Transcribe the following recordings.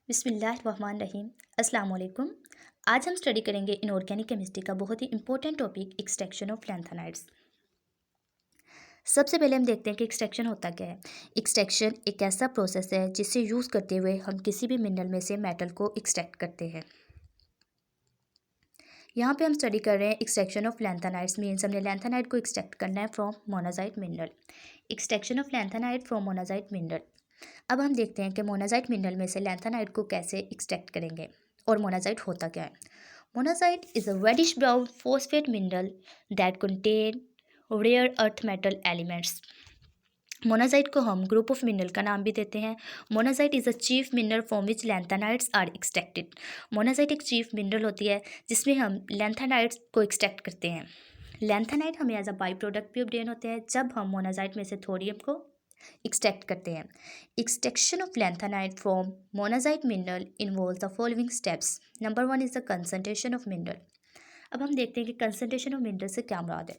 बिस्मिल्लाहिर्रहमानिर्रहीम। अस्सलाम वालेकुम। आज हम स्टडी करेंगे इनऑर्गेनिक केमिस्ट्री का बहुत ही important topic extraction of lanthanides. सबसे पहले हम देखते हैं कि एक्सट्रैक्शन होता क्या है। एक्सट्रैक्शन एक ऐसा प्रोसेस है जिसे यूज़ करते हुए हम किसी भी मिनरल में से मेटल को एक्सट्रैक्ट करते हैं। यहाँ पे हम स्टडी कर रहे हैं एक्सट्रैक्शन ऑफ लैंथेनाइड्स मीन्स हमने लैंथेनाइड को एक्सट्रैक्ट करना है from monazite mineral. Extraction of lanthanide from monazite mineral. अब हम देखते हैं कि मोनाजाइट मिनरल में से लैंथेनाइड को कैसे एक्सट्रैक्ट करेंगे और मोनाजाइट होता क्या है। Monazite is a reddish brown phosphate mineral that contain rare earth metal elements. Monazite को हम ग्रुप ऑफ मिनरल का नाम भी देते हैं। Monazite is a chief mineral from which lanthanides are extracted. Monazite एक चीफ मिनरल होती है जिसमें हम लैंथेनाइड्स को एक्सट्रैक्ट करते हैं। लैंथेनाइड हमें एज अ बाई प्रोडक्ट भी ऑब्टेन होते हैं जब हम मोनाजाइट में से थोरियम को एक्सट्रैक्ट करते हैं। Extraction of lanthanide from monazite mineral involve the following steps. Number 1 is the concentration of mineral. अब हम देखते हैं कि कंसंट्रेशन ऑफ मिनरल से क्या मुराद है।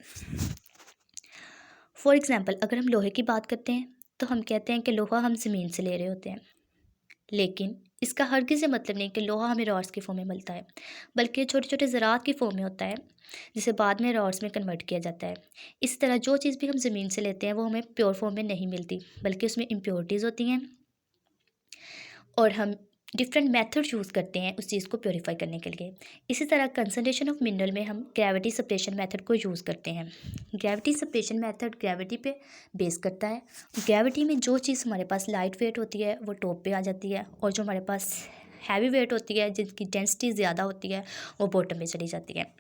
फॉर एग्जाम्पल अगर हम लोहे की बात करते हैं तो हम कहते हैं कि लोहा हम ज़मीन से ले रहे होते हैं, लेकिन इसका हरगिज़ ये मतलब नहीं कि लोहा हमें रॉड्स की फॉर्म में मिलता है, बल्कि छोटे छोटे ज़रात की फॉर्म में होता है जिसे बाद में रॉड्स में कन्वर्ट किया जाता है। इस तरह जो चीज़ भी हम ज़मीन से लेते हैं वो हमें प्योर फॉर्म में नहीं मिलती, बल्कि उसमें इम्प्योरिटीज़ होती हैं और हम डिफरेंट मेथड यूज़ करते हैं उस चीज़ को प्योरीफाई करने के लिए। इसी तरह कंसंट्रेशन ऑफ मिनरल में हम ग्रेविटी सेपरेशन मेथड को यूज़ करते हैं। ग्रेविटी सेपरेशन मेथड ग्रेविटी पे बेस करता है। ग्रेविटी में जो चीज़ हमारे पास लाइट वेट होती है वो टॉप पे आ जाती है, और जो हमारे पास हैवी वेट होती है जिसकी डेंसिटी ज़्यादा होती है वो बॉटम में चली जाती है।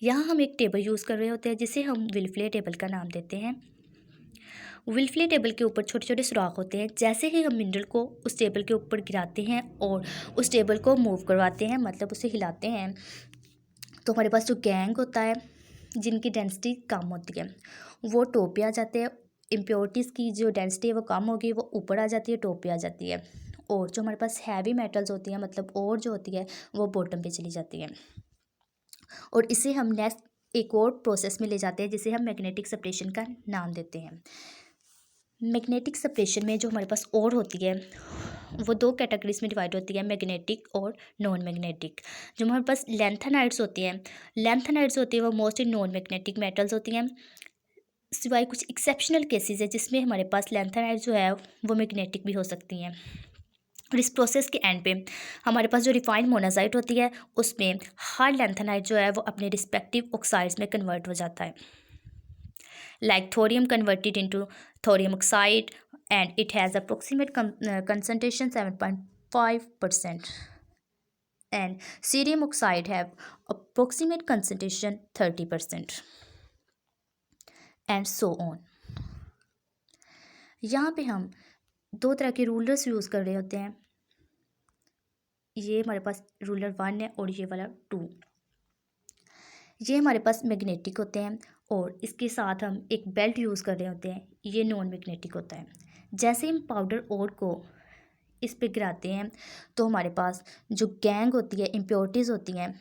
यहाँ हम एक टेबल यूज़ कर रहे होते हैं जिसे हम विल्फले टेबल का नाम देते हैं। विल्फले टेबल के ऊपर छोटे छोटे सुराख होते हैं। जैसे ही हम मिनरल को उस टेबल के ऊपर गिराते हैं और उस टेबल को मूव करवाते हैं, मतलब उसे हिलाते हैं, तो हमारे पास जो गैंग होता है जिनकी डेंसिटी कम होती है वो टॉप पे आ जाते हैं। इम्प्योरिटीज़ की जो डेंसिटी है वो कम होगी, वो ऊपर आ जाती है, टॉप पे आ जाती है। और जो हमारे पास हैवी मेटल्स होती हैं, मतलब और जो होती है वो बॉटम पे चली जाती है। और इसे हम नेक्स्ट एक और प्रोसेस में ले जाते हैं जिसे हम मैग्नेटिक सेपरेशन का नाम देते हैं। मैग्नेटिक सेपरेशन में जो हमारे पास और होती है वो दो कैटेगरीज में डिवाइड होती है, मैग्नेटिक और नॉन मैग्नेटिक। जो हमारे पास लैंथेनाइड्स होती है वो मोस्टली नॉन मैग्नेटिक मेटल्स होती हैं, सिवाय कुछ एक्सेप्शनल केसेस है जिसमें हमारे पास लैंथेनाइड जो है वो मैग्नेटिक भी हो सकती हैं। और इस प्रोसेस के एंड पे हमारे पास जो रिफाइंड मोनाजाइट होती है उसमें हर लैंथेनाइड जो है वो अपने रिस्पेक्टिव ऑक्साइड्स में कन्वर्ट हो जाता है, like thorium converted into thorium oxide, and it has approximate concentration 7.5%, and cerium oxide have approximate concentration 30%, and so on। यहाँ पे हम दो तरह के रूलर्स यूज़ कर रहे होते हैं। ये हमारे पास रूलर 1 है और ये वाला 2। ये हमारे पास मैग्नेटिक होते हैं और इसके साथ हम एक बेल्ट यूज़ कर रहे होते हैं, ये नॉन मैग्नेटिक होता है। जैसे हम पाउडर ओर को इस पे गिराते हैं तो हमारे पास जो गैंग होती है, इम्प्योरिटीज़ होती हैं,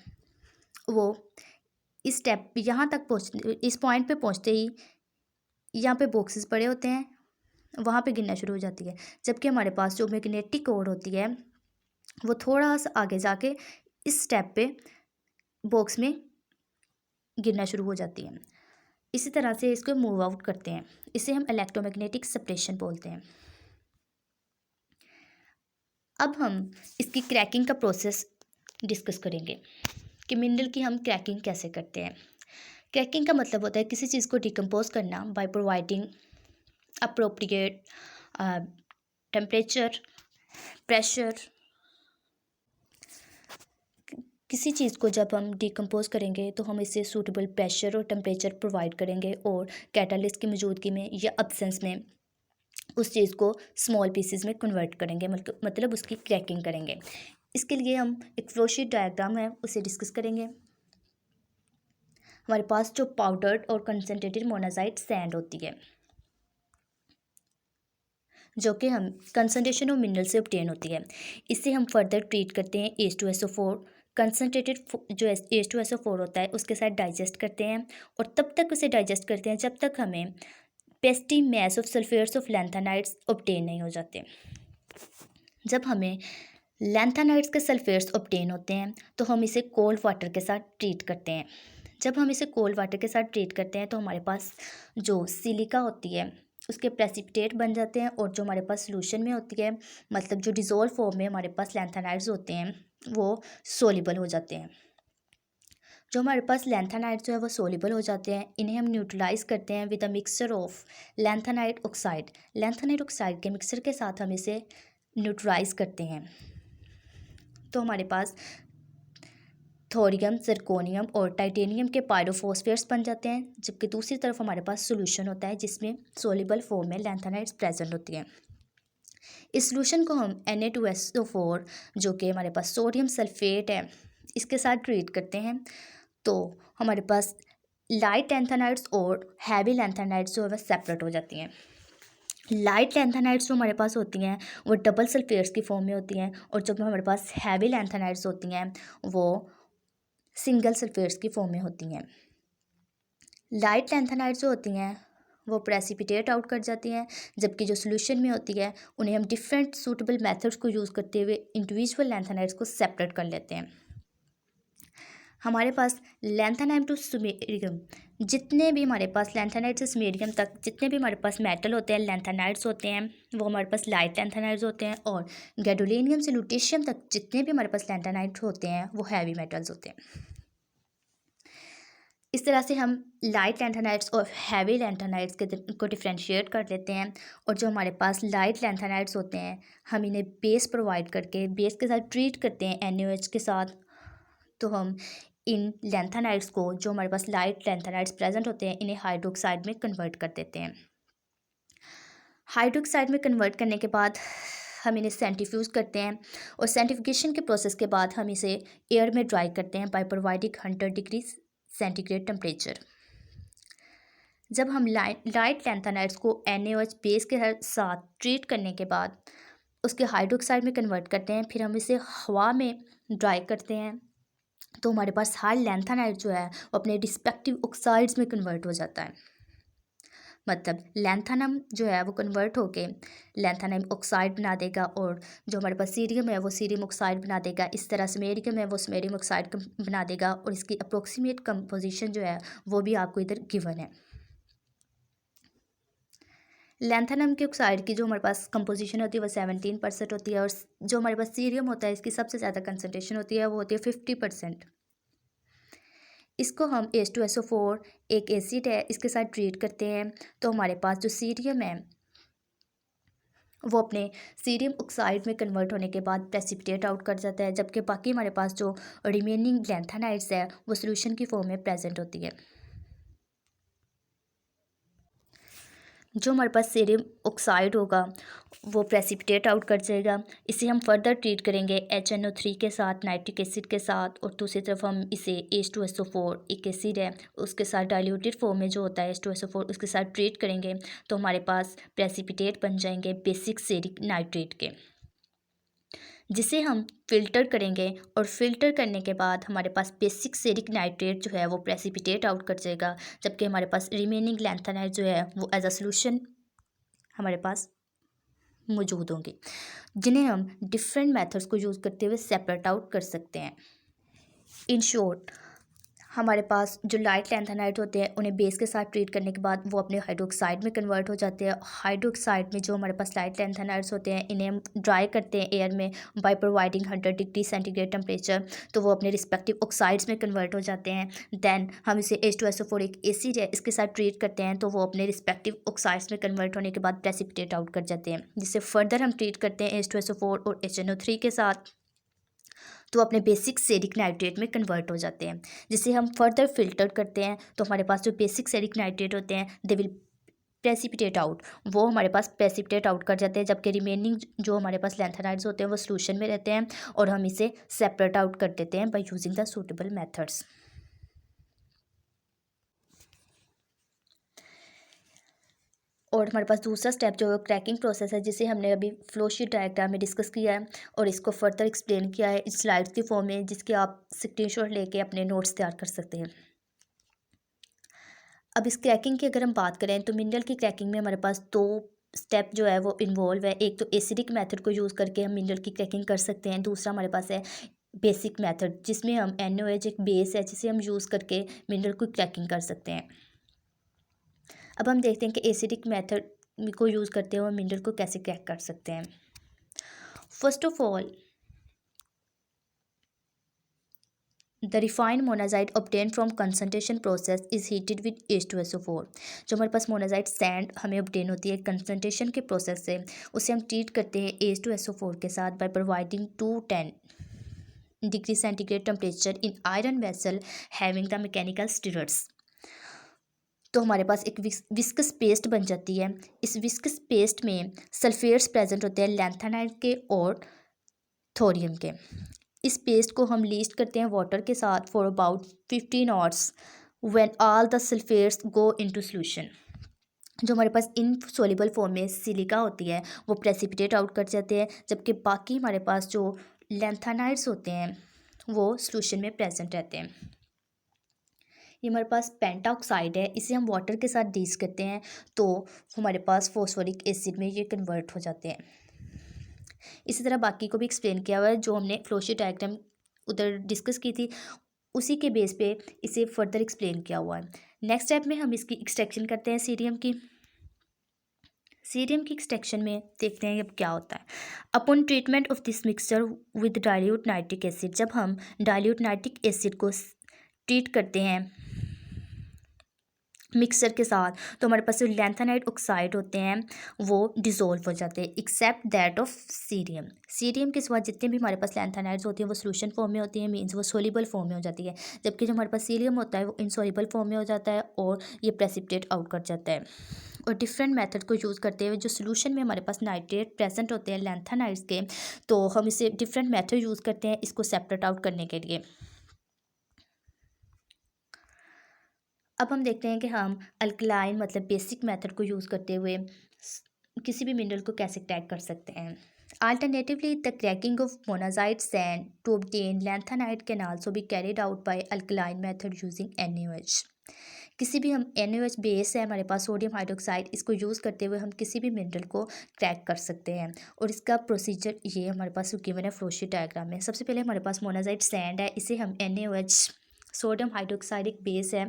वो इस स्टेप यहाँ तक इस पॉइंट पे पहुँचते ही यहाँ पे बॉक्सेस पड़े होते हैं, वहाँ पे गिरना शुरू हो जाती है। जबकि हमारे पास जो मैग्नेटिक ओर होती है वो थोड़ा सा आगे जाके इस स्टेप पे बॉक्स में गिरना शुरू हो जाती है। इसी तरह से इसको मूव आउट करते हैं, इसे हम इलेक्ट्रोमैग्नेटिक सेपरेशन बोलते हैं। अब हम इसकी क्रैकिंग का प्रोसेस डिस्कस करेंगे कि मिनरल की हम क्रैकिंग कैसे करते हैं। क्रैकिंग का मतलब होता है किसी चीज़ को डिकम्पोज करना by providing appropriate temperature, pressure. किसी चीज़ को जब हम डिकम्पोज करेंगे तो हम इसे सूटेबल प्रेशर और टेम्परेचर प्रोवाइड करेंगे, और कैटालिस्ट की मौजूदगी में या अब्सेंस में उस चीज़ को स्मॉल पीसेस में कन्वर्ट करेंगे, मतलब उसकी क्रैकिंग करेंगे। इसके लिए हम एक फ्लोशीट डायग्राम है उसे डिस्कस करेंगे। हमारे पास जो पाउडर्ड और कंसनट्रेटेड मोनाजाइट सैंड होती है जो कि हम कंसनट्रेशन ऑफ मिनरल से ऑब्टेन होती है, इसे हम फर्दर ट्रीट करते हैं H2SO4 कंसनट्रेटेड जो H2SO4 होता है उसके साथ डाइजेस्ट करते हैं, और तब तक उसे डाइजेस्ट करते हैं जब तक हमें pasty mass of sulphates of lanthanides obtain नहीं हो जाते। जब हमें लैंथेनाइड्स के सल्फेट्स ऑब्टेन होते हैं तो हम इसे कोल्ड वाटर के साथ ट्रीट करते हैं। जब हम इसे कोल्ड वाटर के साथ ट्रीट करते हैं तो हमारे पास जो सिलिका होती है उसके प्रेसिपिटेट बन जाते हैं, और जो हमारे पास सोल्यूशन में होती है, मतलब जो डिज़ोल्व फॉर्म में हमारे पास लैंथेनाइड्स होते हैं, वो सोल्यूबल हो जाते हैं। जो हमारे पास लैंथेनाइड्स जो है वो सोल्यूबल हो जाते हैं, इन्हें हम न्यूट्रलाइज करते हैं with a mixture of lanthanide oxide. Lanthanide oxide के मिक्सचर के साथ हम इसे न्यूट्रलाइज करते हैं, तो हमारे पास थोरियम, जिरकोनियम और टाइटेनियम के पायरोफॉस्फेट्स बन जाते हैं, जबकि दूसरी तरफ हमारे पास सोल्यूशन होता है जिसमें सोल्यूबल फॉर्म में लैंथेनाइड्स प्रेजेंट होती हैं। इस सोल्यूशन को हम Na2SO4 जो कि हमारे पास सोडियम सल्फेट है इसके साथ ट्रीट करते हैं, तो हमारे पास लाइट लैंथेनाइड्स और हैवी लैंथेनाइड्स जो है वह सेपरेट हो जाती हैं। लाइट लैंथेनाइड्स जो हमारे पास होती हैं वो डबल सल्फेट्स की फॉर्म में होती हैं, और जब हमारे पास हैवी लैंथेनाइड्स होती हैं वो सिंगल सल्फेट्स की फॉर्म में होती हैं। लाइट लैंथेनाइड्स जो होती हैं वो प्रेसिपिटेट आउट कर जाती हैं, जबकि जो सोल्यूशन में होती है उन्हें हम डिफरेंट सूटेबल मेथड्स को यूज़ करते हुए इंडिविजुअल लैंथेनाइड्स को सेपरेट कर लेते हैं। हमारे पास लैंथेनाइड टू सुमेरियम, जितने भी हमारे पास लैंथेनाइड से सुमेरियम तक जितने भी हमारे पास मेटल होते हैं, लैंथेनाइड्स होते हैं, वो हमारे पास लाइट लैंथेनाइड्स होते हैं, और गैडोलिनियम से लुटेशियम तक जितने भी हमारे पास लैंथेनाइड्स होते हैं वो हैवी मेटल्स होते हैं। इस तरह से हम लाइट लैंथेनाइड्स और हैवी लैंथेनाइड्स को डिफ्रेंशिएट कर लेते हैं, और जो हमारे पास लाइट लैंथेनाइड्स होते हैं हम इन्हें बेस प्रोवाइड करके बेस के साथ ट्रीट करते हैं NaOH के साथ, तो हम इन लैंथेनाइड्स को, जो हमारे पास लाइट लैंथेनाइड्स प्रेजेंट होते हैं, इन्हें हाइड्रोक्साइड में कन्वर्ट कर देते हैं। हाइड्रोक्साइड में कन्वर्ट करने के बाद हम इन्हें सेंट्रीफ्यूज करते हैं, और सेंट्रीफिकेशन के प्रोसेस के बाद हम इसे एयर में ड्राई करते हैं by providing 100 degree centigrade temperature. जब हम लाइट लैंथेनाइड्स को NaOH बेस के साथ ट्रीट करने के बाद उसके हाइड्रोक्साइड में कन्वर्ट करते हैं, फिर हम इसे हवा में ड्राई करते हैं, तो हमारे पास हर लैंथेनाइड जो है वो अपने रिस्पेक्टिव ऑक्साइड्स में कन्वर्ट हो जाता है। मतलब लैंथेनम जो है वो कन्वर्ट होके लैंथेनम ऑक्साइड बना देगा, और जो हमारे पास सीरियम है वो सीरियम ऑक्साइड बना देगा। इस तरह स्मेरियम है वो स्मेरियम ऑक्साइड बना देगा, और इसकी अप्रोक्सीमेट कंपोजिशन जो है वो भी आपको इधर गिवन है। लैंथेनम के ऑक्साइड की जो हमारे पास कंपोजिशन होती है वो 17% होती है, और जो हमारे पास सीरियम होता है इसकी सबसे ज़्यादा कंसनट्रेशन होती है वो होती है 50%। इसको हम H2SO4 एक एसिड है इसके साथ ट्रीट करते हैं, तो हमारे पास जो सीरियम है वो अपने सीरियम ऑक्साइड में कन्वर्ट होने के बाद प्रेसिपिटेट आउट कर जाता है, जबकि बाकी हमारे पास जो रिमेनिंग लैंथेनाइड्स है वो सोल्यूशन की फॉर्म में प्रेजेंट होती है। जो हमारे पास सीरियम ऑक्साइड होगा वो प्रेसिपिटेट आउट कर जाएगा। इसे हम फर्दर ट्रीट करेंगे HNO3 के साथ, नाइट्रिक एसिड के साथ, और दूसरी तरफ हम इसे H2SO4 एक एसिड है उसके साथ डाइल्यूटेड फॉर्म में जो होता है H2SO4 उसके साथ ट्रीट करेंगे, तो हमारे पास प्रेसिपिटेट बन जाएंगे बेसिक सेरिक नाइट्रेट के, जिसे हम फ़िल्टर करेंगे, और फ़िल्टर करने के बाद हमारे पास बेसिक सेरिक नाइट्रेट जो है वो प्रेसिपिटेट आउट कर जाएगा, जबकि हमारे पास रिमेनिंग लैंथेनाइड जो है वो एज अ सोल्यूशन हमारे पास मौजूद होंगे, जिन्हें हम डिफरेंट मेथड्स को यूज़ करते हुए सेपरेट आउट कर सकते हैं। इन शॉर्ट हमारे पास जो लाइट लैंथेनाइड होते हैं उन्हें बेस के साथ ट्रीट करने के बाद वो अपने हाइड्रोक्साइड में कन्वर्ट हो जाते हैं। हाइड्रोक्साइड में जो हमारे पास लाइट लैंथेनाइड्स होते हैं इन्हें हम ड्राई करते हैं एयर में by providing 100 degree centigrade temperature, तो वो अपने रिस्पेक्टिव ऑक्साइड्स में कन्वर्ट हो जाते हैं। देन हम इसे H2SO4 एक एसिड है इसके साथ ट्रीट करते हैं, तो वो अपने रिस्पेक्टिव ऑक्साइड्स में कन्वर्ट होने के बाद प्रेसिपिटेट आउट कर जाते हैं, जिससे फर्दर हम ट्रीट करते हैं H2SO4 और HNO3 के साथ, तो अपने बेसिक सेरिक नाइट्रेट में कन्वर्ट हो जाते हैं, जिसे हम फर्दर फिल्टर करते हैं, तो हमारे पास जो बेसिक सेरिक नाइट्रेट होते हैं दे विल प्रेसिपिटेट आउट, वो हमारे पास प्रेसिपिटेट आउट कर जाते हैं, जबकि रिमेनिंग जो हमारे पास लैंथेनाइड्स होते हैं वो सोल्यूशन में रहते हैं, और हम इसे सेपरेट आउट कर देते हैं by using the suitable methods. और हमारे पास दूसरा स्टेप जो क्रैकिंग प्रोसेस है, जिसे हमने अभी फ्लो शीट डायग्राम में डिस्कस किया है, और इसको फर्दर एक्सप्लेन किया है इस स्लाइड्स की फॉर्म में, जिसके आप स्क्रीनशॉट लेके अपने नोट्स तैयार कर सकते हैं। अब इस क्रैकिंग की अगर हम बात करें तो मिनरल की क्रैकिंग में हमारे पास दो स्टेप जो है वो इन्वॉल्व है। एक तो एसिडिक मेथड को यूज़ करके हम मिनरल की क्रैकिंग कर सकते हैं, दूसरा हमारे पास है बेसिक मेथड जिसमें हम NaOH एक बेस है जिसे हम यूज़ करके मिनरल की क्रैकिंग कर सकते हैं। अब हम देखते हैं कि एसिडिक मेथड को यूज़ करते हुए मिनरल को कैसे क्रैक कर सकते हैं। First of all, the refined monazite obtained from concentration process is heated with H2SO4। जो हमारे पास मोनाजाइट सैंड हमें obtain होती है कंसनट्रेशन के प्रोसेस से, उसे हम ट्रीट करते हैं H2SO4 के साथ by providing 210 degree centigrade temperature in iron vessel having the mechanical stirrers. तो हमारे पास एक विस्कस पेस्ट बन जाती है। इस विस्कस पेस्ट में सल्फेट्स प्रेजेंट होते हैं लैंथेनाइड के और थोरियम के। इस पेस्ट को हम लीस्ट करते हैं वाटर के साथ for about 15 hours when all the sulphates go into solution. जो हमारे पास इनसॉल्युबल फॉर्म में सिलिका होती है वो प्रेसिपिटेट आउट कर जाते हैं, जबकि बाकी हमारे पास जो लैंथेनाइड्स होते हैं वो सॉल्यूशन में प्रेजेंट रहते हैं। ये हमारे पास पेंटाऑक्साइड है, इसे हम वाटर के साथ डीस करते हैं तो हमारे पास फॉस्फोरिक एसिड में ये कन्वर्ट हो जाते हैं। इसी तरह बाकी को भी एक्सप्लेन किया हुआ है, जो हमने फ्लोशीट डायग्राम उधर डिस्कस की थी उसी के बेस पे इसे फर्दर एक्सप्लेन किया हुआ है। नेक्स्ट स्टेप में हम इसकी एक्सट्रैक्शन करते हैं सीरियम की। सीरियम की एक्सट्रैक्शन में देखते हैं अब क्या होता है। Upon treatment of this mixture with dilute nitric acid, जब हम डाइल्यूट नाइट्रिक एसिड को ट्रीट करते हैं मिक्सर के साथ तो हमारे पास जो लैंथेनाइड ऑक्साइड होते हैं वो डिज़ोल्व हो जाते हैं except that of cerium. Cerium के सिवा जितने भी हमारे पास लैंथेनाइड्स होती हैं वो सोल्यूशन फॉर्म में होती हैं, मीन्स वो सोल्यूबल फॉर्म में हो जाती है, जबकि जो हमारे पास सीरियम होता है वो इनसॉल्युबल फॉर्म में हो जाता है और ये प्रेसिपिटेट आउट कर जाता है। और डिफरेंट मेथड को यूज़ करते हुए जो सोल्यूशन में हमारे पास नाइट्रेट प्रेजेंट होते हैं लैंथेनाइड्स के, तो हम इसे डिफरेंट मेथड यूज़ करते हैं इसको सेपरेट आउट करने के लिए। अब हम देखते हैं कि हम अल्कलाइन मतलब बेसिक मेथड को यूज़ करते हुए किसी भी मिनरल को कैसे क्रैक कर सकते हैं। Alternatively the cracking of monazite sand to obtain lanthanide can also be carried out by alkaline method using NaOH। किसी भी हम NaOH बेस है हमारे पास सोडियम हाइड्रोक्साइड, इसको यूज़ करते हुए हम किसी भी मिनरल को क्रैक कर सकते हैं। और इसका प्रोसीजर ये हमारे पास गिवन है फ्लोशीट डायग्राम में। सबसे पहले हमारे पास मोनाजाइट सैंड है, इसे हम NaOH सोडियम हाइड्रोक्साइड एक बेस है,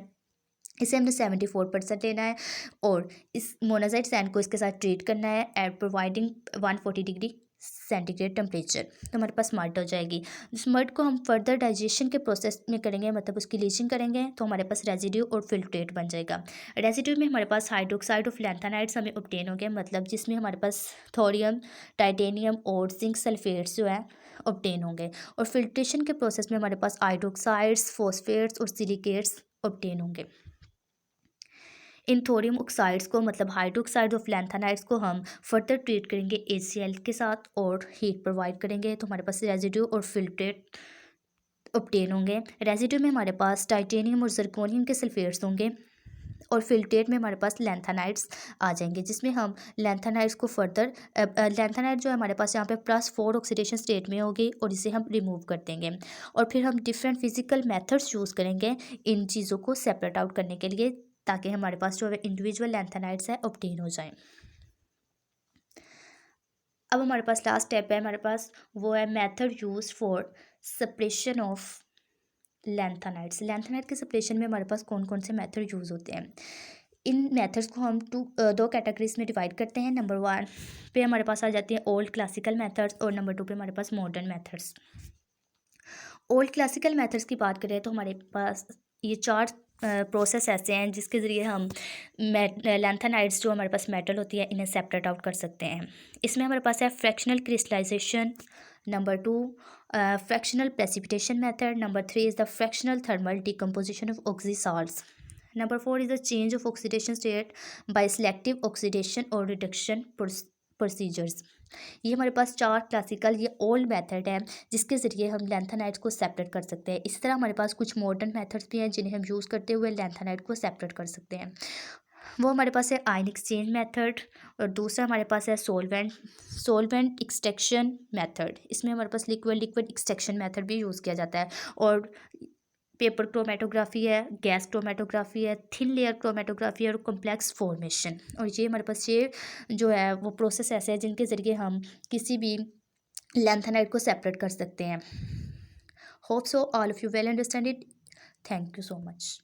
इसे हमने 74% लेना है और इस मोनाजाइट सैंड को इसके साथ ट्रीट करना है eight providing 140 degree centigrade temperature. तो हमारे पास मड हो जाएगी। इस मड को हम फर्दर डाइजेशन के प्रोसेस में करेंगे, मतलब उसकी लीचिंग करेंगे तो हमारे पास रेजिड्यू और फिल्ट्रेट बन जाएगा। रेजिड्यू में हमारे पास हाइड्रोक्साइड ऑफ लैंथेनाइड्स हमें ऑब्टेन हो गया, मतलब जिसमें हमारे पास थोरियम, टाइटेनियम और जिंक सल्फेट्स जो है ऑब्टेन होंगे। और फिल्ट्रेशन के प्रोसेस में हमारे पास हाइड्रोक्साइड्स, फॉस्फेट्स और सिलिकेट्स ऑब्टेन होंगे। इन थोरियम ऑक्साइड्स को मतलब हाइड्रोक्साइड ऑफ लैंथेनाइड्स को हम फर्दर ट्रीट करेंगे HCl के साथ और हीट प्रोवाइड करेंगे तो हमारे पास रेजिड्यू और फिल्ट्रेट ऑब्टेन होंगे। रेजिड्यू में हमारे पास टाइटेनियम और जर्कोनियम के सल्फेट्स होंगे और फिल्ट्रेट में हमारे पास लैंथेनाइड्स आ जाएंगे, जिसमें हम लैंथेनाइड्स को फर्दर लैंथेनाइड जो है हमारे पास यहाँ पे +4 ऑक्सीडेशन स्टेट में होगी और इसे हम रिमूव कर देंगे। और फिर हम डिफरेंट फिजिकल मेथड्स यूज़ करेंगे इन चीज़ों को सेपरेट आउट करने के लिए, ताकि हमारे पास जो है इंडिविजुअल लैंथेनाइड्स है ऑब्टेन हो जाएं। अब हमारे पास लास्ट स्टेप है, हमारे पास वो है method use for separation of lanthanides. Lanthanide के सेपरेशन में हमारे पास कौन कौन से मेथड यूज़ होते हैं। इन मेथड्स को हम दो कैटेगरीज में डिवाइड करते हैं। नंबर 1 पे हमारे पास आ जाती है ओल्ड क्लासिकल मेथड्स और नंबर 2 पे हमारे पास modern methods. Old classical methods की बात करें तो हमारे पास ये 4 प्रोसेस ऐसे हैं जिसके ज़रिए हम लैंथेनाइड्स जो हमारे पास मेटल होती है इन्हें सेपरेट आउट कर सकते हैं। इसमें हमारे पास है fractional crystallization, number 2 fractional precipitation method, number 3 is the fractional thermal decomposition of oxysalts, number 4 is the change of oxidation state by selective oxidation और रिडक्शन प्रोसीजर्स। ये हमारे पास 4 क्लासिकल ये ओल्ड मेथड है जिसके ज़रिए हम लैंथेनाइड्स को सेपरेट कर सकते हैं। इसी तरह हमारे पास कुछ मॉडर्न मेथड्स भी हैं जिन्हें हम यूज़ करते हुए लैंथेनाइड को सेपरेट कर सकते हैं। वो हमारे पास है आयन एक्सचेंज मेथड और दूसरा हमारे पास है सोलवेंट एक्सट्रैक्शन मेथड। इसमें हमारे पास लिक्विड एक्सट्रैक्शन मेथड भी यूज़ किया जाता है और पेपर क्रोमेटोग्राफी है, गैस क्रोमेटोग्राफी है, थिन लेयर क्रोमेटोग्राफी है और कॉम्प्लेक्स फॉर्मेशन। और ये हमारे पास ये जो है वो प्रोसेस ऐसे हैं जिनके ज़रिए हम किसी भी लैंथेनाइड को सेपरेट कर सकते हैं। Hope so all of you well understand it. Thank you so much.